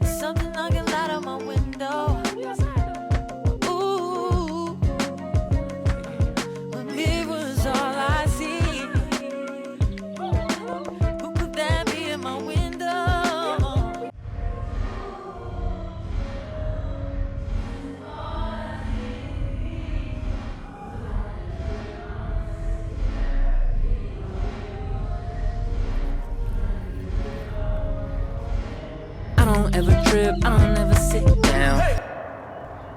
Something knocking out of my window. Ooh, when it was all I see. Who could that be in my window? I don't ever trip, I don't ever sit down.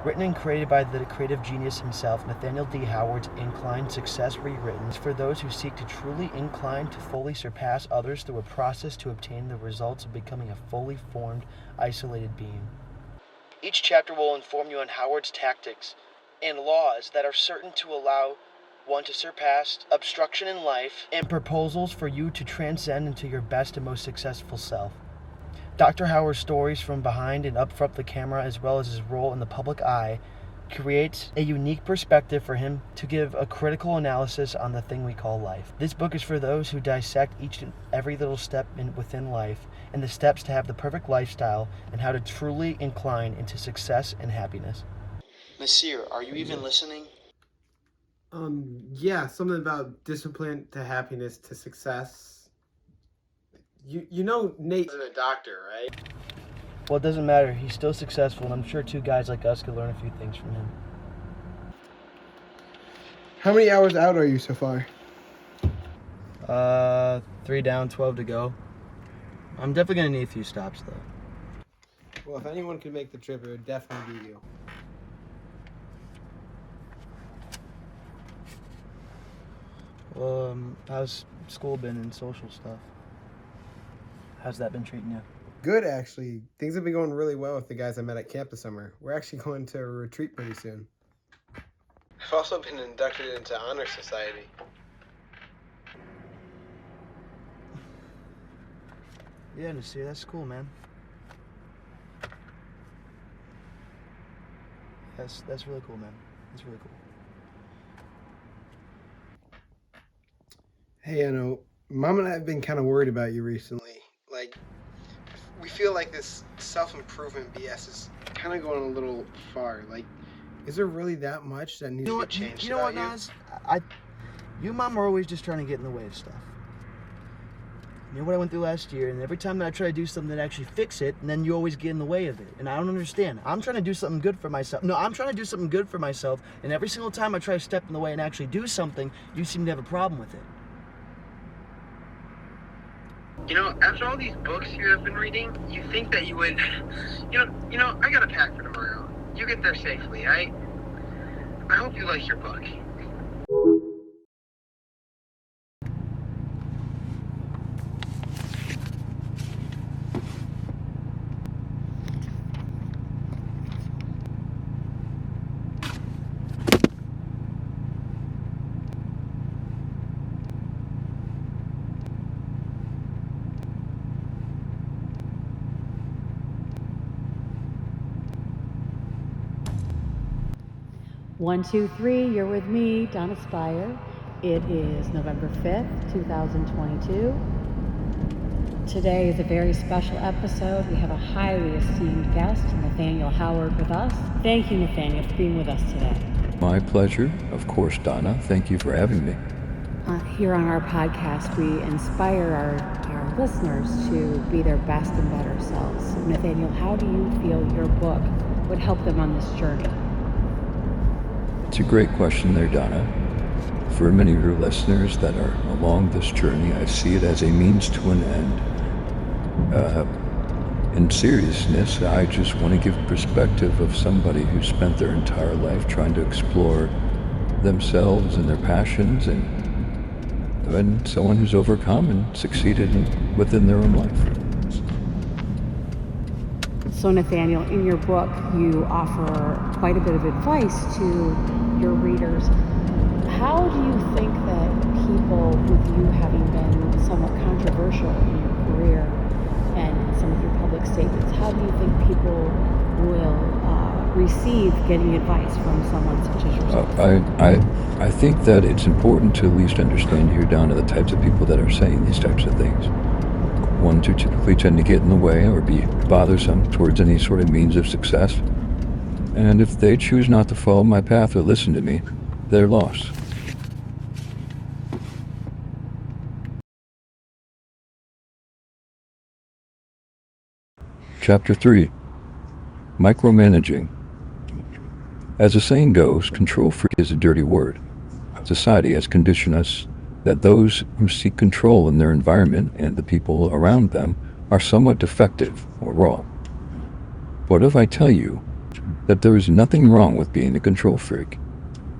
Written and created by the creative genius himself, Nathaniel D. Howard's Incline Success Rewritten is for those who seek to truly incline to fully surpass others through a process to obtain the results of becoming a fully formed, isolated being. Each chapter will inform you on Howard's tactics and laws that are certain to allow one to surpass obstruction in life and proposals for you to transcend into your best and most successful self. Dr. Howard's stories from behind and up front of the camera, as well as his role in the public eye, creates a unique perspective for him to give a critical analysis on the thing we call life. This book is for those who dissect each and every little step within life and the steps to have the perfect lifestyle and how to truly incline into success and happiness. Nasir, are you even listening? Yeah, something about discipline to happiness to success. You know Nate isn't a doctor, right? Well, it doesn't matter. He's still successful, and I'm sure two guys like us could learn a few things from him. How many hours out are you so far? 3 down, 12 to go. I'm definitely going to need a few stops, though. Well, if anyone could make the trip, it would definitely be you. How's school been and social stuff? How's that been treating you? Good, actually. Things have been going really well with the guys I met at camp this summer. We're actually going to a retreat pretty soon. I've also been inducted into Honor Society. Yeah, Nasir, that's cool, man. That's really cool, man. That's really cool. Hey, I know, Mom and I have been kind of worried about you recently. Like, we feel like this self-improvement BS is kind of going a little far. Like, is there really that much that needs to be changed? You know what, Nas? You and Mom are always just trying to get in the way of stuff. You know what I went through last year, and every time that I try to do something that actually fix it, and then you always get in the way of it. And I don't understand. I'm trying to do something good for myself. No, I'm trying to do something good for myself, and every single time I try to step in the way and actually do something, you seem to have a problem with it. You know, after all these books you have been reading, you think that you would, you know, I got a pack for tomorrow. You get there safely. I hope you like your book. 1, 2, 3, you're with me, Donna Spire. It is November 5th, 2022. Today is a very special episode. We have a highly esteemed guest, Nathaniel Howard, with us. Thank you, Nathaniel, for being with us today. My pleasure. Of course, Donna. Thank you for having me. Here on our podcast, we inspire our listeners to be their best and better selves. Nathaniel, how do you feel your book would help them on this journey? It's a great question there, Donna. For many of your listeners that are along this journey, I see it as a means to an end. In seriousness, I just want to give perspective of somebody who spent their entire life trying to explore themselves and their passions, and someone who's overcome and succeeded within their own life. So Nathaniel, in your book, you offer quite a bit of advice to your readers. How do you think that people, with you having been somewhat controversial in your career and some of your public statements, how do you think people will receive getting advice from someone such as yourself? I think that it's important to at least understand here down to the types of people that are saying these types of things. Ones who typically tend to get in the way or be bothersome towards any sort of means of success. And if they choose not to follow my path or listen to me, they're lost. Chapter 3. Micromanaging. As the saying goes, control freak is a dirty word. Society has conditioned us that those who seek control in their environment and the people around them are somewhat defective or wrong. What if I tell you that there is nothing wrong with being a control freak?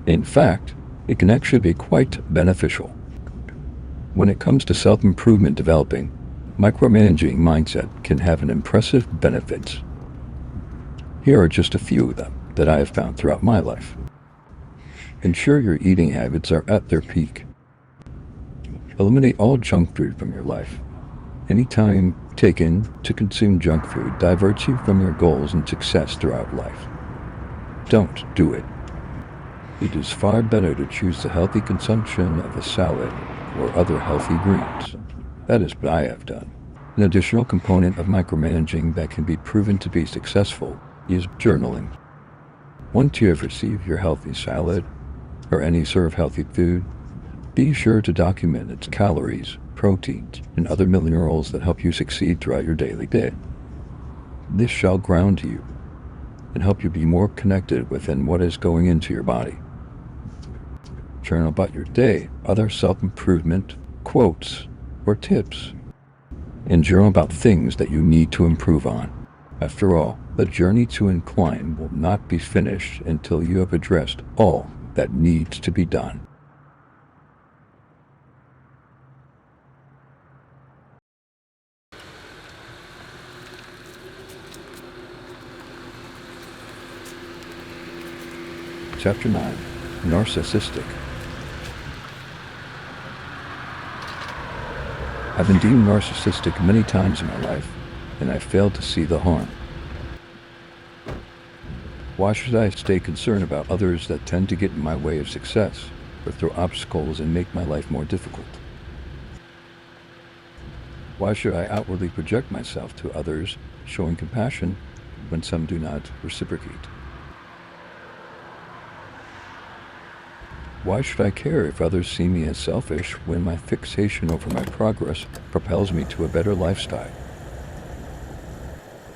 In fact, it can actually be quite beneficial. When it comes to self-improvement developing, micromanaging mindset can have an impressive benefits. Here are just a few of them that I have found throughout my life. Ensure your eating habits are at their peak. Eliminate all junk food from your life. Any time taken to consume junk food diverts you from your goals and success throughout life. Don't do it. It is far better to choose the healthy consumption of a salad or other healthy greens. That is what I have done. An additional component of micromanaging that can be proven to be successful is journaling. Once you have received your healthy salad or any sort of healthy food, be sure to document its calories, proteins, and other minerals that help you succeed throughout your daily day. This shall ground you and help you be more connected within what is going into your body. Journal about your day, other self-improvement, quotes, or tips, and journal about things that you need to improve on. After all, the journey to incline will not be finished until you have addressed all that needs to be done. Chapter 9. Narcissistic. I've been deemed narcissistic many times in my life, and I failed to see the harm. Why should I stay concerned about others that tend to get in my way of success, or throw obstacles and make my life more difficult? Why should I outwardly project myself to others, showing compassion, when some do not reciprocate? Why should I care if others see me as selfish when my fixation over my progress propels me to a better lifestyle?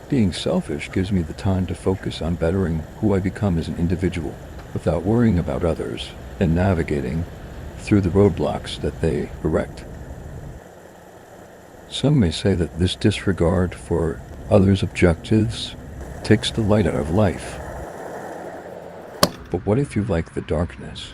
Being selfish gives me the time to focus on bettering who I become as an individual without worrying about others and navigating through the roadblocks that they erect. Some may say that this disregard for others' objectives takes the light out of life. But what if you like the darkness?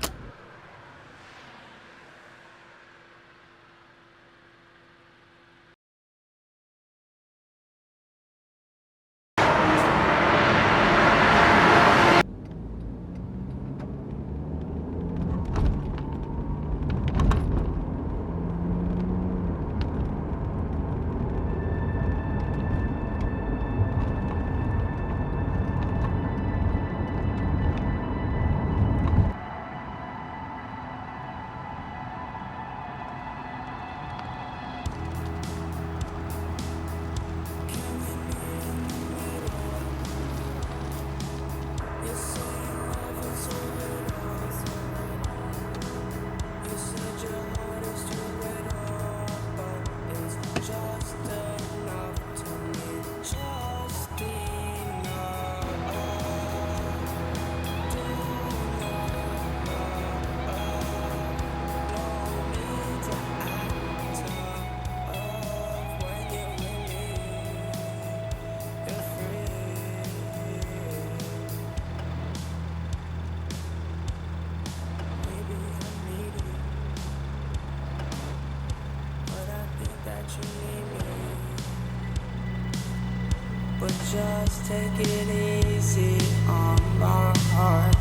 But just take it easy on my heart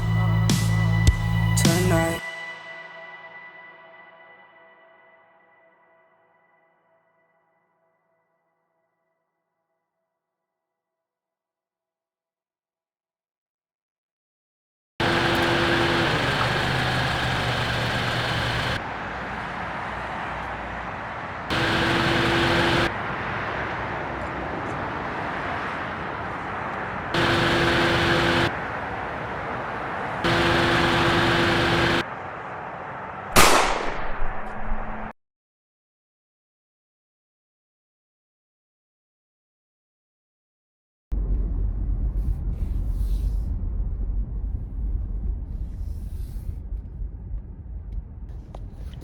tonight.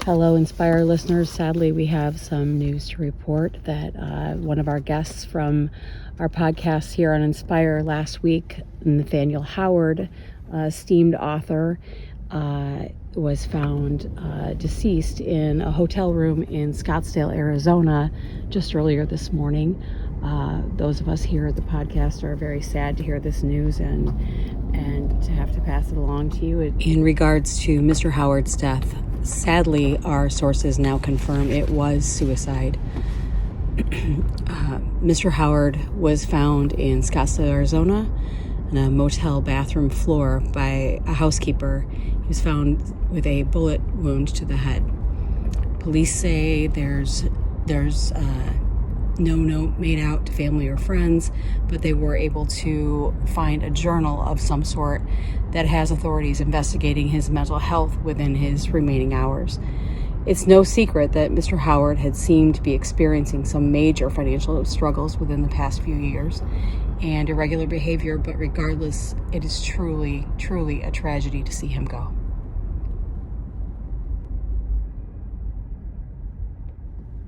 Hello, Inspire listeners. Sadly, we have some news to report that one of our guests from our podcast here on Inspire last week, Nathaniel Howard, esteemed author, was found deceased in a hotel room in Scottsdale, Arizona, just earlier this morning. Those of us here at the podcast are very sad to hear this news and to have to pass it along to you. In regards to Mr. Howard's death, sadly, our sources now confirm it was suicide. Mr. Howard was found in Scottsdale, Arizona, on a motel bathroom floor by a housekeeper. He was found with a bullet wound to the head. Police say there's no note made out to family or friends, but they were able to find a journal of some sort that has authorities investigating his mental health within his remaining hours. It's no secret that Mr. Howard had seemed to be experiencing some major financial struggles within the past few years and irregular behavior, but regardless, it is truly, truly a tragedy to see him go.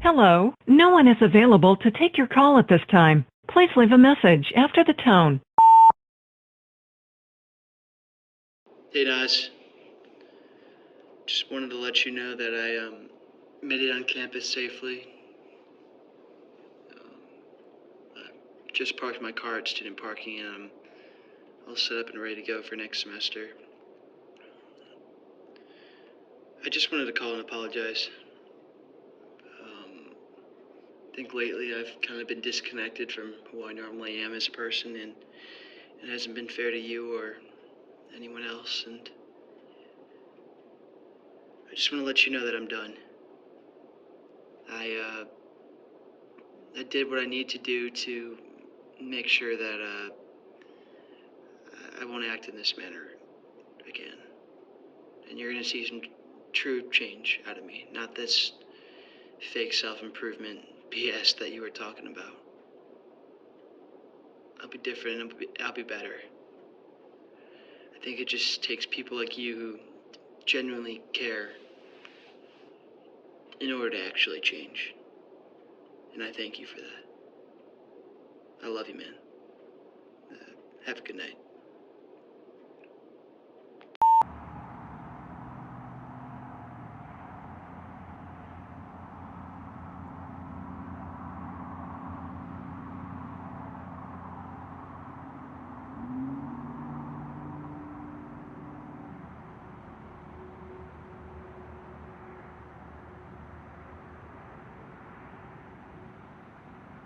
Hello, no one is available to take your call at this time. Please leave a message after the tone. Hey, Naz. Just wanted to let you know that I made it on campus safely. I just parked my car at student parking, and I'm all set up and ready to go for next semester. I just wanted to call and apologize. I think lately I've kind of been disconnected from who I normally am as a person, and it hasn't been fair to you or anyone else, and I just want to let you know that I'm done. I did what I need to do to make sure that I won't act in this manner again. And you're going to see some true change out of me, not this fake self-improvement BS that you were talking about. I'll be different, I'll be better. I think it just takes people like you who genuinely care in order to actually change. And I thank you for that. I love you, man. Have a good night.